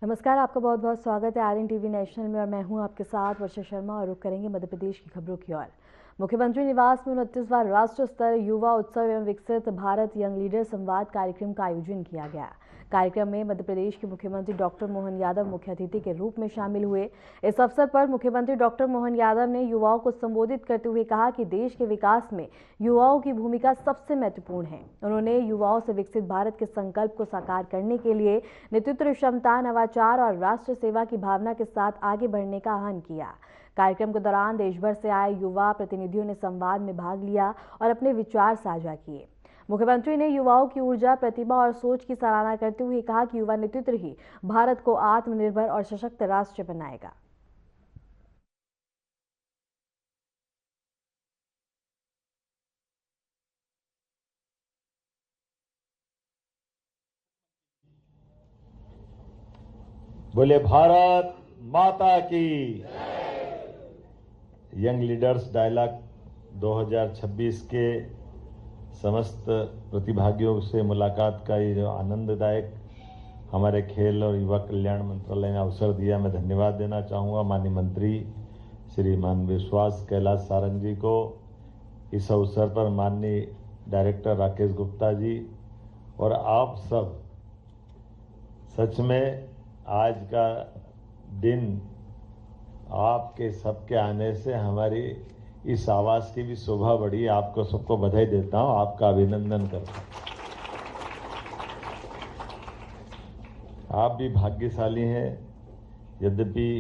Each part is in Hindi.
नमस्कार, आपका बहुत बहुत स्वागत है आरएन टीवी नेशनल में और मैं हूं आपके साथ वर्षा शर्मा। और रुक करेंगे मध्य प्रदेश की खबरों की ओर। मुख्यमंत्री निवास में 29वां राष्ट्र स्तर युवा उत्सव एवं विकसित भारत यंग लीडर संवाद कार्यक्रम का आयोजन किया गया। कार्यक्रम में मध्य प्रदेश के मुख्यमंत्री डॉक्टर मोहन यादव मुख्य अतिथि के रूप में शामिल हुए। इस अवसर पर मुख्यमंत्री डॉक्टर मोहन यादव ने युवाओं को संबोधित करते हुए कहा कि देश के विकास में युवाओं की भूमिका सबसे महत्वपूर्ण है। उन्होंने युवाओं से विकसित भारत के संकल्प को साकार करने के लिए नेतृत्व क्षमता, नवाचार और राष्ट्र सेवा की भावना के साथ आगे बढ़ने का आह्वान किया। कार्यक्रम के दौरान देश भर से आए युवा प्रतिनिधियों ने संवाद में भाग लिया और अपने विचार साझा किए। मुख्यमंत्री ने युवाओं की ऊर्जा, प्रतिभा और सोच की सराहना करते हुए कहा कि युवा नेतृत्व ही भारत को आत्मनिर्भर और सशक्त राष्ट्र बनाएगा। बोले भारत माता की। यंग लीडर्स डायलॉग 2026 के समस्त प्रतिभागियों से मुलाकात का ये जो आनंददायक हमारे खेल और युवा कल्याण मंत्रालय ने अवसर दिया, मैं धन्यवाद देना चाहूँगा माननीय मंत्री श्रीमान विश्वास कैलाश सारंग जी को। इस अवसर पर माननीय डायरेक्टर राकेश गुप्ता जी और आप सब, सच में आज का दिन आपके सबके आने से हमारी इस आवाज की भी शोभा बढ़ी। आपको सबको बधाई देता हूं, आपका अभिनंदन करता हूं। आप भी भाग्यशाली हैं। यद्यपि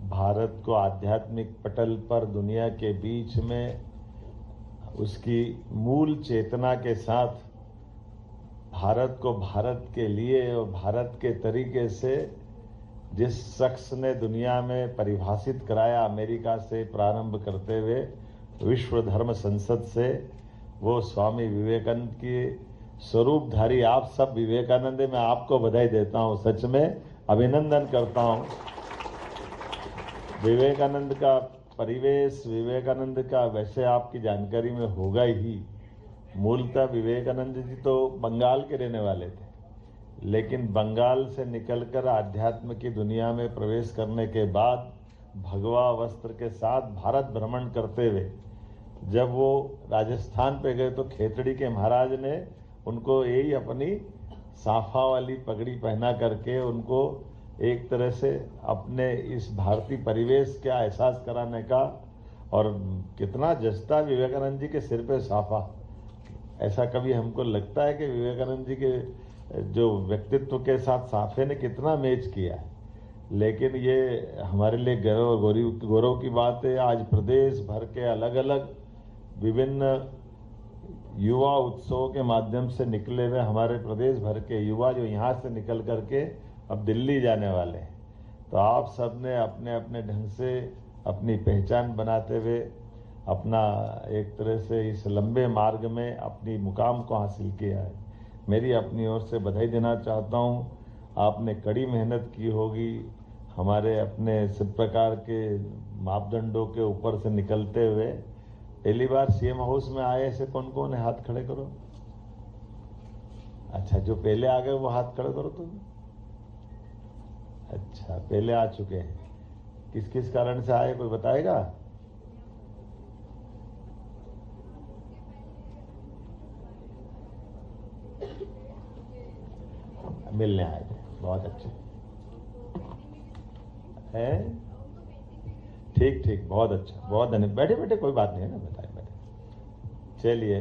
भारत को आध्यात्मिक पटल पर दुनिया के बीच में उसकी मूल चेतना के साथ भारत को भारत के लिए और भारत के तरीके से जिस शख्स ने दुनिया में परिभाषित कराया, अमेरिका से प्रारंभ करते हुए विश्व धर्म संसद से, वो स्वामी विवेकानंद की स्वरूपधारी आप सब विवेकानंद, मैं आपको बधाई देता हूं, सच में अभिनंदन करता हूं। विवेकानंद का परिवेश, विवेकानंद का वैसे आपकी जानकारी में होगा ही। मूलतः विवेकानंद जी तो बंगाल के रहने वाले थे, लेकिन बंगाल से निकलकर आध्यात्म की दुनिया में प्रवेश करने के बाद भगवा वस्त्र के साथ भारत भ्रमण करते हुए जब वो राजस्थान पे गए तो खेतड़ी के महाराज ने उनको यही अपनी साफा वाली पगड़ी पहना करके उनको एक तरह से अपने इस भारतीय परिवेश का एहसास कराने का, और कितना जचता विवेकानंद जी के सिर पे साफा। ऐसा कभी हमको लगता है कि विवेकानंद जी के जो व्यक्तित्व के साथ साफे ने कितना मैच किया है। लेकिन ये हमारे लिए गौरव की बात है। आज प्रदेश भर के अलग अलग विभिन्न युवा उत्सवों के माध्यम से निकले हुए हमारे प्रदेश भर के युवा जो यहाँ से निकल करके अब दिल्ली जाने वाले हैं, तो आप सब ने अपने अपने ढंग से अपनी पहचान बनाते हुए अपना एक तरह से इस लंबे मार्ग में अपनी मुकाम को हासिल किया है। मेरी अपनी ओर से बधाई देना चाहता हूँ। आपने कड़ी मेहनत की होगी, हमारे अपने सब प्रकार के मापदंडों के ऊपर से निकलते हुए। पहली बार सीएम हाउस में आए ऐसे कौन कौन है? हाथ खड़े करो। अच्छा, जो पहले आ गए वो हाथ खड़े करो तुम। अच्छा, पहले आ चुके हैं। किस किस कारण से आए, कोई बताएगा? मिलने आए थे, बहुत अच्छे है। ठीक ठीक, बहुत अच्छा, बहुत धन्यवाद। बैठे बैठे, कोई बात नहीं है ना, बताए बैठे। चलिए,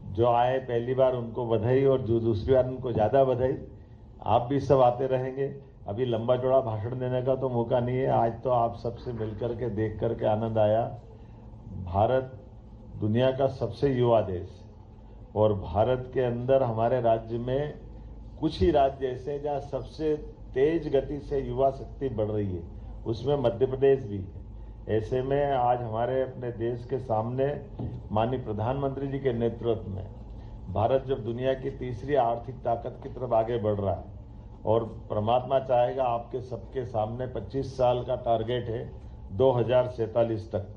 जो आए पहली बार उनको बधाई और जो दूसरी बार उनको ज्यादा बधाई। आप भी सब आते रहेंगे। अभी लंबा चौड़ा भाषण देने का तो मौका नहीं है, आज तो आप सबसे मिलकर के देख करके आनंद आया। भारत दुनिया का सबसे युवा देश, और भारत के अंदर हमारे राज्य में कुछ ही राज्य ऐसे हैं जहां सबसे तेज गति से युवा शक्ति बढ़ रही है, उसमें मध्य प्रदेश भी है। ऐसे में आज हमारे अपने देश के सामने माननीय प्रधानमंत्री जी के नेतृत्व में भारत जब दुनिया की तीसरी आर्थिक ताकत की तरफ आगे बढ़ रहा है, और परमात्मा चाहेगा आपके सबके सामने 25 साल का टारगेट है, 2047 तक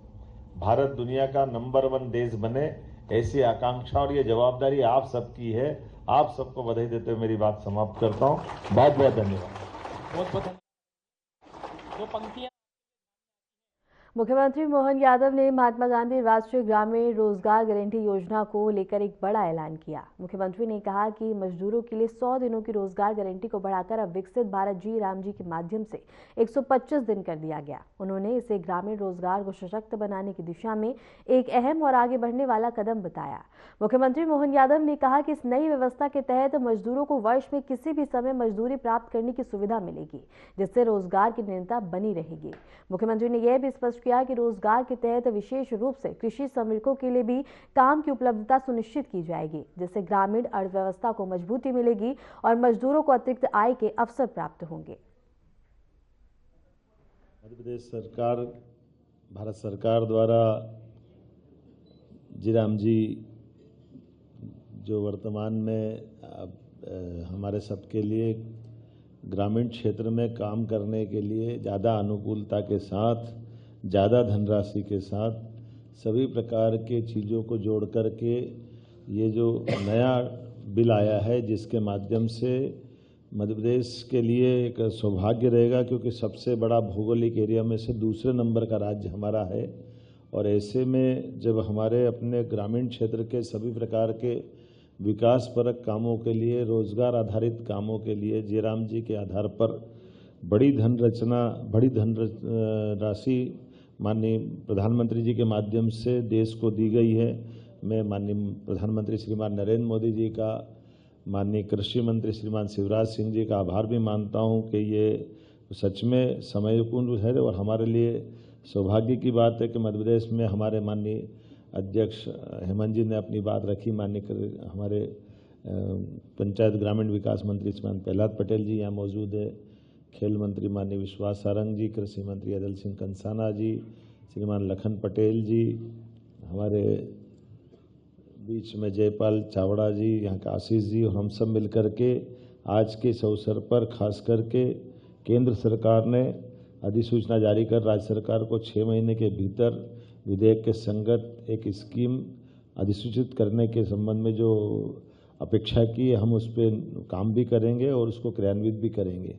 भारत दुनिया का नंबर 1 देश बने, ऐसी आकांक्षा और ये जवाबदारी आप सबकी है। आप सबको बधाई देते हुए मेरी बात समाप्त करता हूं। बहुत बहुत धन्यवाद। बहुत बहुत धन्यवाद। दो पंक्तियां। मुख्यमंत्री मोहन यादव ने महात्मा गांधी राष्ट्रीय ग्रामीण रोजगार गारंटी योजना को लेकर एक बड़ा ऐलान किया। मुख्यमंत्री ने कहा कि मजदूरों के लिए 100 दिनों की रोजगार गारंटी को बढ़ाकर अब विकसित भारत जी राम जी के माध्यम से 125 दिन कर दिया गया। उन्होंने इसे ग्रामीण रोजगार को सशक्त बनाने की दिशा में एक अहम और आगे बढ़ने वाला कदम बताया। मुख्यमंत्री मोहन यादव ने कहा कि इस नई व्यवस्था के तहत मजदूरों को वर्ष में किसी भी समय मजदूरी प्राप्त करने की सुविधा मिलेगी, जिससे रोजगार की निरंतरता बनी रहेगी। मुख्यमंत्री ने यह भी स्पष्ट किया कि रोजगार के तहत विशेष रूप से कृषि श्रमिकों के लिए भी काम की उपलब्धता सुनिश्चित की जाएगी, जिससे ग्रामीण अर्थव्यवस्था को मजबूती मिलेगी और मजदूरों को अतिरिक्त आय के अवसर प्राप्त होंगे। मध्य प्रदेश सरकार, भारत सरकार द्वारा जी राम जी जो वर्तमान में हमारे सबके लिए ग्रामीण क्षेत्र में काम करने के लिए ज़्यादा अनुकूलता के साथ, ज़्यादा धनराशि के साथ सभी प्रकार के चीज़ों को जोड़ करके ये जो नया बिल आया है, जिसके माध्यम से मध्य प्रदेश के लिए एक सौभाग्य रहेगा, क्योंकि सबसे बड़ा भौगोलिक एरिया में से दूसरे नंबर का राज्य हमारा है। और ऐसे में जब हमारे अपने ग्रामीण क्षेत्र के सभी प्रकार के विकासपरक कामों के लिए, रोजगार आधारित कामों के लिए जी राम जी के आधार पर बड़ी धनराशि माननीय प्रधानमंत्री जी के माध्यम से देश को दी गई है। मैं माननीय प्रधानमंत्री श्रीमान नरेंद्र मोदी जी का, माननीय कृषि मंत्री श्रीमान शिवराज सिंह जी का आभार भी मानता हूं कि ये सच में समयपूर्ण है और हमारे लिए सौभाग्य की बात है कि मध्य प्रदेश में हमारे माननीय अध्यक्ष हेमंत जी ने अपनी बात रखी। माननीय हमारे पंचायत ग्रामीण विकास मंत्री श्रीमान प्रहलाद पटेल जी यहाँ मौजूद है, खेल मंत्री माननीय विश्वास सारंग जी, कृषि मंत्री अदल सिंह कंसाना जी, श्रीमान लखन पटेल जी, हमारे बीच में जयपाल चावड़ा जी, यहाँ का आशीष जी, और हम सब मिलकर के आज के इस अवसर पर खास करके केंद्र सरकार ने अधिसूचना जारी कर राज्य सरकार को 6 महीने के भीतर विधेयक के संगत एक स्कीम अधिसूचित करने के संबंध में जो अपेक्षा की है, हम उस पर काम भी करेंगे और उसको क्रियान्वित भी करेंगे।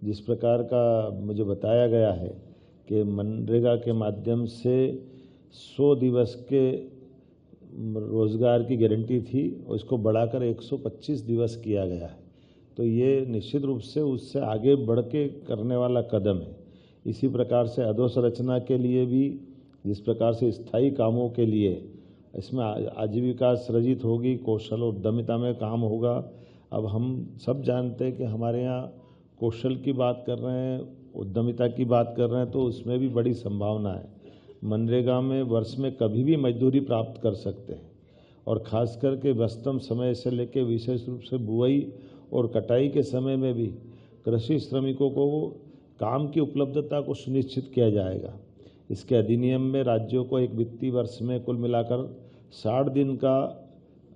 जिस प्रकार का मुझे बताया गया है कि मनरेगा के माध्यम से 100 दिवस के रोजगार की गारंटी थी, उसको बढ़ाकर 125 दिवस किया गया है, तो ये निश्चित रूप से उससे आगे बढ़ के करने वाला कदम है। इसी प्रकार से अधोसंरचना के लिए भी, जिस प्रकार से स्थायी कामों के लिए इसमें आजीविका सृजित होगी, कौशल और उद्यमिता में काम होगा। अब हम सब जानते हैं कि हमारे यहाँ कौशल की बात कर रहे हैं, उद्यमिता की बात कर रहे हैं, तो उसमें भी बड़ी संभावना है। मनरेगा में वर्ष में कभी भी मजदूरी प्राप्त कर सकते हैं और खास करके व्यस्तम समय से लेकर विशेष रूप से बुआई और कटाई के समय में भी कृषि श्रमिकों को काम की उपलब्धता को सुनिश्चित किया जाएगा। इसके अधिनियम में राज्यों को एक वित्तीय वर्ष में कुल मिलाकर 60 दिन का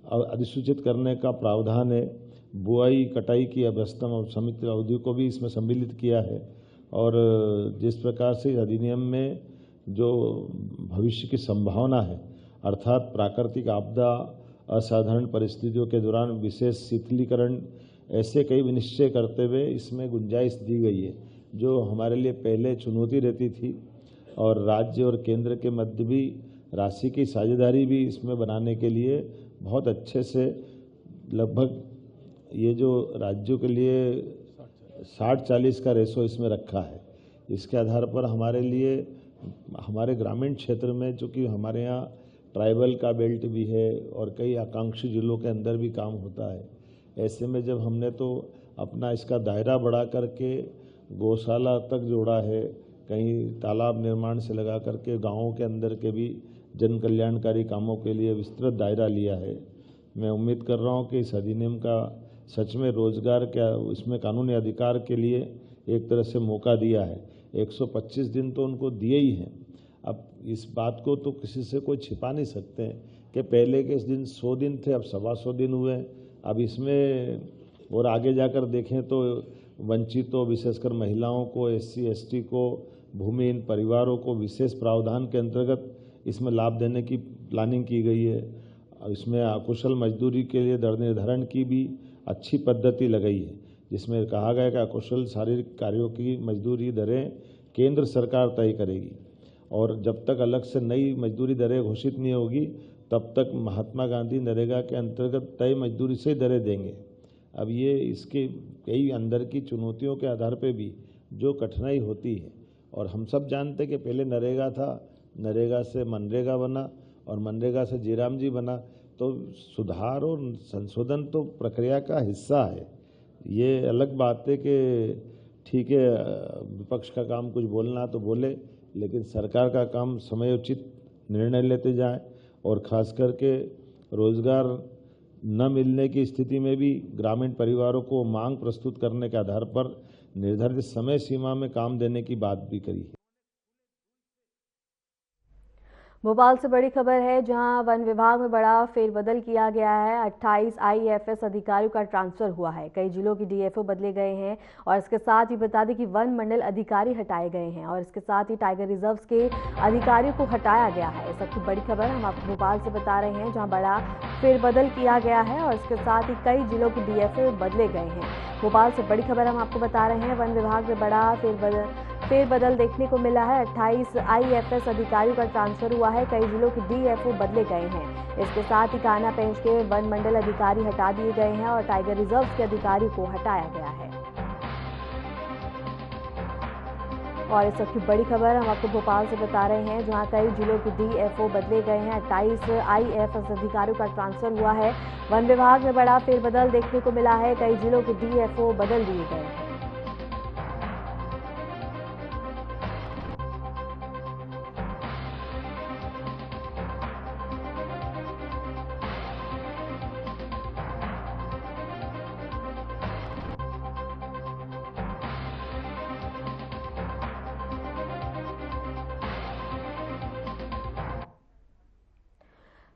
अधिसूचित करने का प्रावधान है। बुआई कटाई की व्यस्तम और समिति अवधि को भी इसमें सम्मिलित किया है। और जिस प्रकार से अधिनियम में जो भविष्य की संभावना है, अर्थात प्राकृतिक आपदा, असाधारण परिस्थितियों के दौरान विशेष शिथिलीकरण, ऐसे कई विनिश्चय करते हुए इसमें गुंजाइश दी गई है, जो हमारे लिए पहले चुनौती रहती थी। और राज्य और केंद्र के मध्य भी राशि की साझेदारी भी इसमें बनाने के लिए बहुत अच्छे से, लगभग ये जो राज्यों के लिए 60-40 का रेशो इसमें रखा है। इसके आधार पर हमारे लिए, हमारे ग्रामीण क्षेत्र में, चूँकि हमारे यहाँ ट्राइबल का बेल्ट भी है और कई आकांक्षी जिलों के अंदर भी काम होता है, ऐसे में जब हमने तो अपना इसका दायरा बढ़ा करके गौशाला तक जोड़ा है, कहीं तालाब निर्माण से लगा करके गाँवों के अंदर के भी जन कल्याणकारी कामों के लिए विस्तृत दायरा लिया है। मैं उम्मीद कर रहा हूँ कि इस अधिनियम का सच में रोजगार का, इसमें कानूनी अधिकार के लिए एक तरह से मौका दिया है। 125 दिन तो उनको दिए ही हैं। अब इस बात को तो किसी से कोई छिपा नहीं सकते हैं कि पहले के दिन 100 दिन थे, अब 125 दिन हुए। अब इसमें और आगे जाकर देखें तो वंचितों, विशेषकर महिलाओं को, SC ST को, भूमिहीन परिवारों को विशेष प्रावधान के अंतर्गत इसमें लाभ देने की प्लानिंग की गई है। इसमें अकुशल मजदूरी के लिए दर निर्धारण की भी अच्छी पद्धति लगाई है। जिसमें कहा गया कि अकुशल शारीरिक कार्यों की मजदूरी दरें केंद्र सरकार तय करेगी और जब तक अलग से नई मजदूरी दरें घोषित नहीं होगी तब तक महात्मा गांधी नरेगा के अंतर्गत तय मजदूरी से दरें देंगे। अब ये इसके कई अंदर की चुनौतियों के आधार पे भी जो कठिनाई होती है, और हम सब जानते कि पहले नरेगा था, नरेगा से मनरेगा बना और मनरेगा से जीराम जी बना, तो सुधार और संशोधन तो प्रक्रिया का हिस्सा है। ये अलग बात है कि ठीक है विपक्ष का काम कुछ बोलना तो बोले, लेकिन सरकार का काम समयोचित निर्णय लेते जाए और खास करके रोजगार न मिलने की स्थिति में भी ग्रामीण परिवारों को मांग प्रस्तुत करने के आधार पर निर्धारित समय सीमा में काम देने की बात भी करी है। भोपाल से बड़ी खबर है, जहां वन विभाग में बड़ा फेरबदल किया गया है। 28 आईएएफएस अधिकारियों का ट्रांसफर हुआ है। कई जिलों की डीएफओ बदले गए हैं और इसके साथ ही बता दें कि वन मंडल अधिकारी हटाए गए हैं और इसके साथ ही टाइगर रिजर्व्स के अधिकारियों को हटाया गया है। सबकी बड़ी खबर हम आपको भोपाल से बता रहे हैं, जहाँ बड़ा फेरबदल किया गया है और इसके साथ ही कई जिलों की डीएफओ बदले गए हैं। भोपाल से बड़ी खबर हम आपको बता रहे हैं, वन विभाग में बड़ा फेरबदल देखने को मिला है। 28 आईएएफएस अधिकारियों का ट्रांसफर हुआ है। कई जिलों के डीएफओ बदले गए हैं। इसके साथ ही कान्हा पेंच के वन मंडल अधिकारी हटा दिए गए हैं और टाइगर रिजर्व के अधिकारियों को हटाया गया है। और इस सबकी बड़ी खबर हम आपको भोपाल से बता रहे हैं, जहां कई जिलों के डीएफओ बदले गए हैं। 28 आईएएफएस अधिकारियों का ट्रांसफर हुआ है। वन विभाग में बड़ा फेरबदल देखने को मिला है। कई जिलों के डीएफओ बदल दिए गए हैं।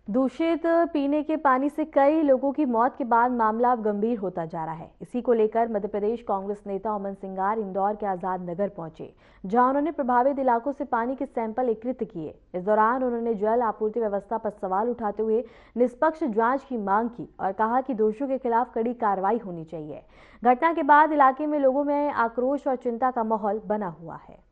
दूषित पीने के पानी से कई लोगों की मौत के बाद मामला अब गंभीर होता जा रहा है। इसी को लेकर मध्य प्रदेश कांग्रेस नेता अमन सिंगार इंदौर के आजाद नगर पहुंचे, जहां उन्होंने प्रभावित इलाकों से पानी के सैंपल एकत्रित किए। इस दौरान उन्होंने जल आपूर्ति व्यवस्था पर सवाल उठाते हुए निष्पक्ष जांच की मांग की और कहा कि दोषियों के खिलाफ कड़ी कार्रवाई होनी चाहिए। घटना के बाद इलाके में लोगों में आक्रोश और चिंता का माहौल बना हुआ है।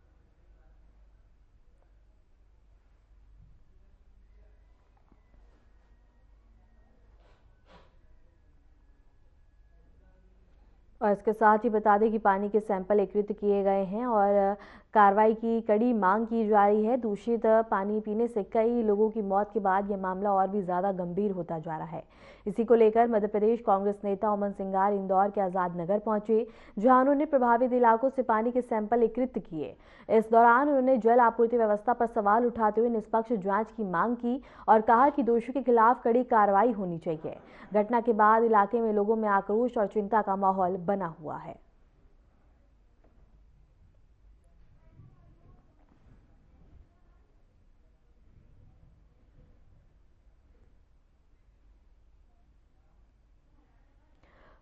और इसके साथ ही बता दें कि पानी के सैंपल एकत्रित किए गए हैं और कार्रवाई की कड़ी मांग की जा रही है। दूषित पानी पीने से कई लोगों की मौत के बाद यह मामला और भी ज्यादा गंभीर होता जा रहा है। इसी को लेकर मध्य प्रदेश कांग्रेस नेता अमन सिंगार इंदौर के आजाद नगर पहुंचे, जहां उन्होंने प्रभावित इलाकों से पानी के सैंपल एकत्रित किए। इस दौरान उन्होंने जल आपूर्ति व्यवस्था पर सवाल उठाते हुए निष्पक्ष जांच की मांग की और कहा कि दोषियों के खिलाफ कड़ी कार्रवाई होनी चाहिए। घटना के बाद इलाके में लोगों में आक्रोश और चिंता का माहौल बना हुआ है।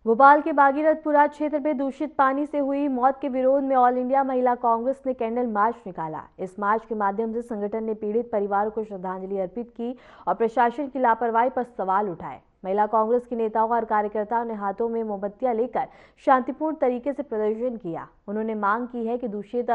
भोपाल के भागीरथपुरा क्षेत्र में दूषित पानी से हुई मौत के विरोध में ऑल इंडिया महिला कांग्रेस ने कैंडल मार्च निकाला। इस मार्च के माध्यम से संगठन ने पीड़ित परिवारों को श्रद्धांजलि अर्पित की और प्रशासन की लापरवाही पर सवाल उठाए। महिला कांग्रेस के नेताओं और कार्यकर्ताओं ने हाथों में मोमबत्तियां लेकर शांतिपूर्ण तरीके से प्रदर्शन किया। उन्होंने मांग की है कि दूषित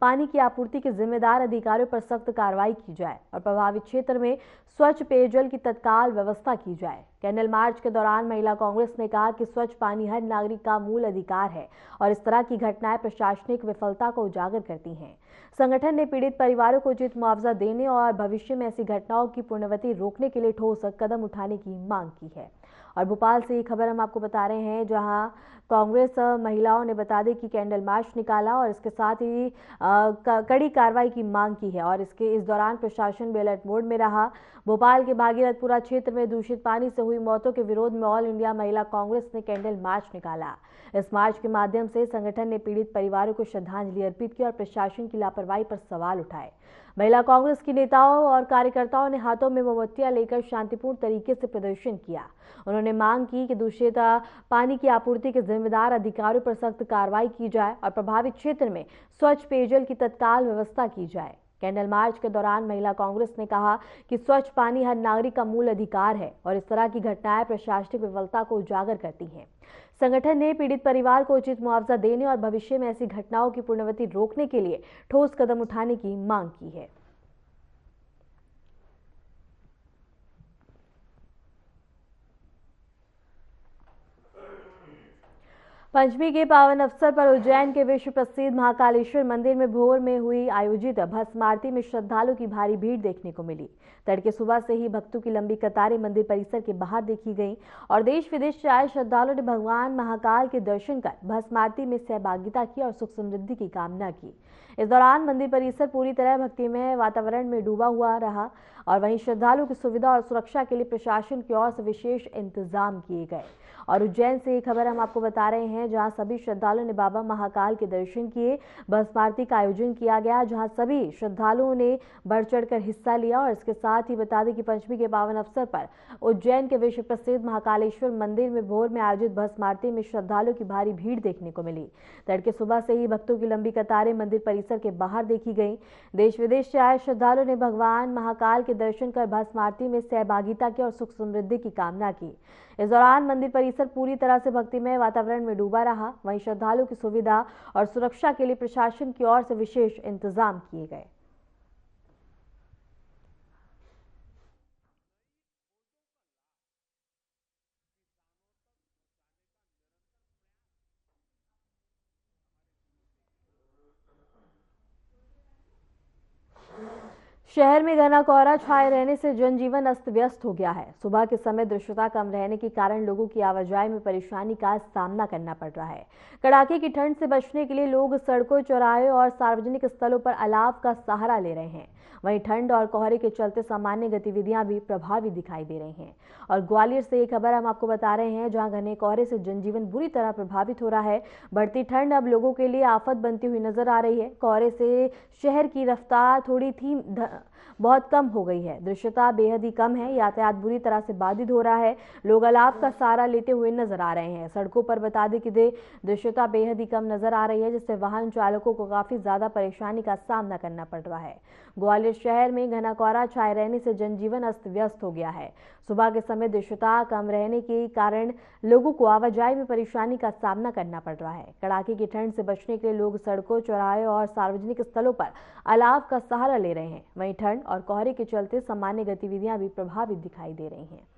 पानी की आपूर्ति के जिम्मेदार अधिकारियों पर सख्त कार्रवाई की जाए और प्रभावित क्षेत्र में स्वच्छ पेयजल की तत्काल व्यवस्था की जाए। कैंडल मार्च के दौरान महिला कांग्रेस ने कहा कि स्वच्छ पानी हर नागरिक का मूल अधिकार है और इस तरह की घटनाएं प्रशासनिक विफलता को उजागर करती हैं। संगठन ने पीड़ित परिवारों को उचित मुआवजा देने और भविष्य में ऐसी घटनाओं की पुनरावृत्ति रोकने के लिए ठोस कदम उठाने की मांग की है। और भोपाल से ये खबर हम आपको बता रहे हैं, जहां कांग्रेस महिलाओं ने बता दें कि कैंडल मार्च निकाला और इसके साथ ही कड़ी कार्रवाई की मांग की है और इस दौरान प्रशासन भी अलर्ट मोड में रहा। भोपाल के भागीरथपुरा क्षेत्र में दूषित पानी से हुई मौतों के विरोध में ऑल इंडिया महिला कांग्रेस ने कैंडल मार्च निकाला। इस मार्च के माध्यम से संगठन ने पीड़ित परिवारों को श्रद्धांजलि अर्पित की और प्रशासन की लापरवाही पर सवाल उठाए। महिला कांग्रेस की नेताओं और कार्यकर्ताओं ने हाथों में मोमबत्तियां लेकर शांतिपूर्ण तरीके से प्रदर्शन किया। उन्होंने मांग की कि दूषित पानी की आपूर्ति के जिम्मेदार अधिकारियों पर सख्त कार्रवाई की जाए और प्रभावित क्षेत्र में स्वच्छ पेयजल की तत्काल व्यवस्था की जाए। कैंडल मार्च के दौरान महिला कांग्रेस ने कहा कि स्वच्छ पानी हर नागरिक का मूल अधिकार है और इस तरह की घटनाएं प्रशासनिक विफलता को उजागर करती हैं। संगठन ने पीड़ित परिवार को उचित मुआवजा देने और भविष्य में ऐसी घटनाओं की पुनरावृत्ति रोकने के लिए ठोस कदम उठाने की मांग की है। पंचमी के पावन अवसर पर उज्जैन के विश्व प्रसिद्ध महाकालेश्वर मंदिर में भोर में हुई आयोजित भस्म आरती में श्रद्धालुओं की भारी भीड़ देखने को मिली। तड़के सुबह से ही भक्तों की लंबी कतारें मंदिर परिसर के बाहर देखी गईं और देश विदेश से आए श्रद्धालुओं ने भगवान महाकाल के दर्शन कर भस्म आरती में सहभागिता की और सुख समृद्धि की कामना की। इस दौरान मंदिर परिसर पूरी तरह भक्तिमय वातावरण में डूबा हुआ रहा और वहीं श्रद्धालुओं की सुविधा और सुरक्षा के लिए प्रशासन की ओर से विशेष इंतजाम किए गए। और उज्जैन से ये खबर हम आपको बता रहे हैं, जहां सभी श्रद्धालुओं ने बाबा महाकाल के दर्शन किए। भस्म आरती का आयोजन किया गया, जहां सभी श्रद्धालुओं ने बढ़ चढ़कर हिस्सा लिया। और इसके साथ ही बता दें कि पंचमी के पावन अवसर पर उज्जैन के विश्व प्रसिद्ध महाकालेश्वर मंदिर में भोर में आयोजित भस्म आरती में श्रद्धालुओं की भारी भीड़ देखने को मिली। तड़के सुबह से ही भक्तों की लंबी कतारें मंदिर परिसर के बाहर देखी गई। देश विदेश से आए श्रद्धालुओं ने भगवान महाकाल के दर्शन कर भस्म आरती में सहभागिता की और सुख समृद्धि की कामना की। इस दौरान मंदिर परिसर पूरी तरह से भक्तिमय वातावरण में डूबा रहा। वहीं श्रद्धालुओं की सुविधा और सुरक्षा के लिए प्रशासन की ओर से विशेष इंतजाम किए गए। शहर में घना कोहरा छाए रहने से जनजीवन अस्त व्यस्त हो गया है। सुबह के समय दृश्यता कम रहने के कारण लोगों की आवाजाही में परेशानी का सामना करना पड़ रहा है। कड़ाके की ठंड से बचने के लिए लोग सड़कों, चौराहे और सार्वजनिक स्थलों पर अलाव का सहारा ले रहे हैं। वहीं ठंड और कोहरे के चलते सामान्य गतिविधियां भी प्रभावित दिखाई दे रही हैं। और ग्वालियर से ये खबर हम आपको बता रहे हैं, जहां घने कोहरे से जनजीवन बुरी तरह प्रभावित हो रहा है। बढ़ती ठंड अब लोगों के लिए आफत बनती हुई नजर आ रही है। कोहरे से शहर की रफ्तार बहुत कम हो गई है। दृश्यता बेहद ही कम है। यातायात बुरी तरह से बाधित हो रहा है। लोग अलाव का सहारा लेते हुए नजर आ रहे हैं। सड़कों पर बता दें कि दृश्यता बेहद ही कम नजर आ रही है, जिससे वाहन चालकों को काफी ज्यादा परेशानी का सामना करना पड़ रहा है। ग्वालियर शहर में घना कोहरा छाए रहने से जनजीवन अस्त व्यस्त हो गया है। सुबह के समय दृश्यता कम रहने के कारण लोगों को आवाजाही में परेशानी का सामना करना पड़ रहा है। कड़ाके की ठंड से बचने के लिए लोग सड़कों, चौराहे और सार्वजनिक स्थलों पर अलाव का सहारा ले रहे हैं। वहीं ठंड और कोहरे के चलते सामान्य गतिविधियां भी प्रभावित दिखाई दे रही हैं।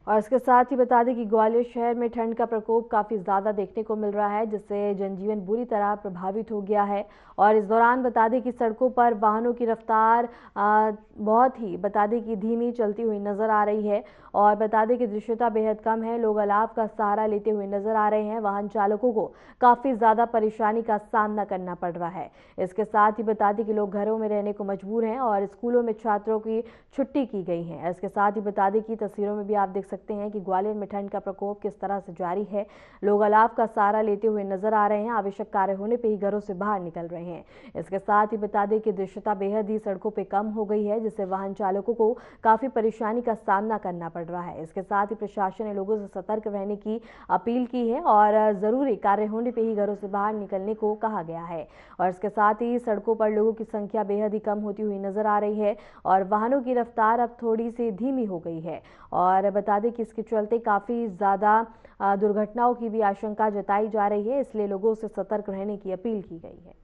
और इसके साथ ही बता दें कि ग्वालियर शहर में ठंड का प्रकोप काफ़ी ज़्यादा देखने को मिल रहा है, जिससे जनजीवन बुरी तरह प्रभावित हो गया है। और इस दौरान बता दें कि सड़कों पर वाहनों की रफ्तार बहुत ही बता दें कि धीमी चलती हुई नज़र आ रही है। और बता दें कि दृश्यता बेहद कम है। लोग अलाव का सहारा लेते हुए नजर आ रहे हैं। वाहन चालकों को काफ़ी ज़्यादा परेशानी का सामना करना पड़ रहा है। इसके साथ ही बता दें कि लोग घरों में रहने को मजबूर हैं और स्कूलों में छात्रों की छुट्टी की गई है। इसके साथ ही बता दें कि तस्वीरों में भी आप देख सकते हैं कि ग्वालियर में ठंड का प्रकोप किस तरह से जारी है। लोग अलाव का सहारा लेते हुए नजर आ रहे हैं। आवश्यक कार्य होने पर ही घरों से बाहर निकल रहे हैं। इसके साथ ही बता दें कि दृश्यता बेहद ही सड़कों पर कम हो गई है, जिससे वाहन चालकों को काफ़ी परेशानी का सामना करना पड़ रहा है। इसके साथ ही प्रशासन ने लोगों से सतर्क रहने की अपील की है और जरूरी कार्य होने पर ही घरों से बाहर निकलने को कहा गया है। और इसके साथ ही सड़कों पर लोगों की संख्या बेहद ही कम होती हुई नजर आ रही है और वाहनों की रफ्तार अब थोड़ी सी धीमी हो गई है। और बता दें कि इसके चलते काफ़ी ज़्यादा दुर्घटनाओं की भी आशंका जताई जा रही है, इसलिए लोगों से सतर्क रहने की अपील की गई है।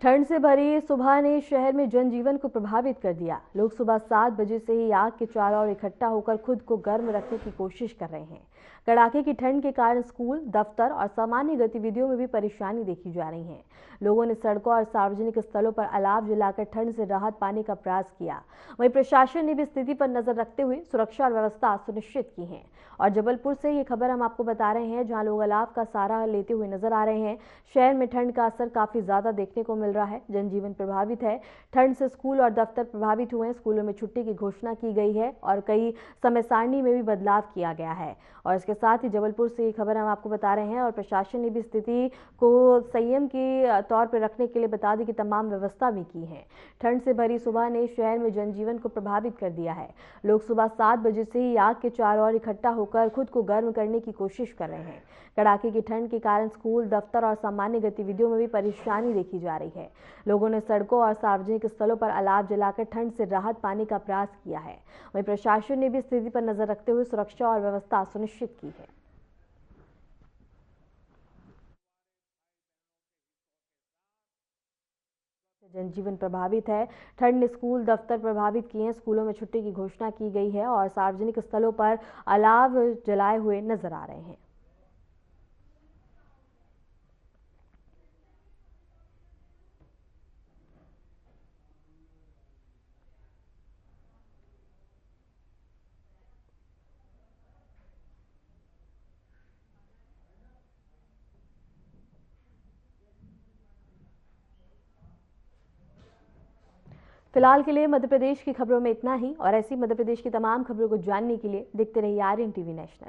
ठंड से भरी सुबह ने शहर में जनजीवन को प्रभावित कर दिया। लोग सुबह 7 बजे से ही आग के चारों ओर इकट्ठा होकर खुद को गर्म रखने की कोशिश कर रहे हैं। कड़ाके की ठंड के कारण स्कूल, दफ्तर और सामान्य गतिविधियों में भी परेशानी देखी जा रही है। लोगों ने सड़कों और सार्वजनिक स्थलों पर अलाव जलाकर ठंड से राहत पाने का प्रयास किया। वहीं प्रशासन ने भी स्थिति पर नजर रखते हुए सुरक्षा और व्यवस्था सुनिश्चित की है। और जबलपुर से ये खबर हम आपको बता रहे हैं, जहां लोग अलाव का सहारा लेते हुए नजर आ रहे हैं। शहर में ठंड का असर काफी ज्यादा देखने को मिल मिल रहा है। जनजीवन प्रभावित है। ठंड से स्कूल और दफ्तर प्रभावित हुए हैं। स्कूलों में छुट्टी की घोषणा की गई है और कई समय सारणी में भी बदलाव किया गया है। और इसके साथ ही जबलपुर से ये खबर हम आपको बता रहे हैं और प्रशासन ने भी स्थिति को संयम के तौर पर रखने के लिए बता दी कि तमाम व्यवस्था भी की है। ठंड से भरी सुबह ने शहर में जनजीवन को प्रभावित कर दिया है। लोग सुबह 7 बजे से ही आग के चारों ओर इकट्ठा होकर खुद को गर्म करने की कोशिश कर रहे हैं। कड़ाके की ठंड के कारण स्कूल, दफ्तर और सामान्य गतिविधियों में भी परेशानी देखी जा रही है। लोगों ने सड़कों और सार्वजनिक स्थलों पर अलाव जलाकर ठंड से राहत पाने का प्रयास किया है। वहीं प्रशासन ने भी स्थिति पर नजर रखते हुए सुरक्षा और व्यवस्था सुनिश्चित की है। जनजीवन प्रभावित है। ठंड ने स्कूल, दफ्तर प्रभावित किए हैं। स्कूलों में छुट्टी की घोषणा की गई है और सार्वजनिक स्थलों पर अलाव जलाए हुए नजर आ रहे हैं। फिलहाल के लिए मध्य प्रदेश की खबरों में इतना ही और ऐसी मध्य प्रदेश की तमाम खबरों को जानने के लिए देखते रहिए आर्यन टीवी नेशनल।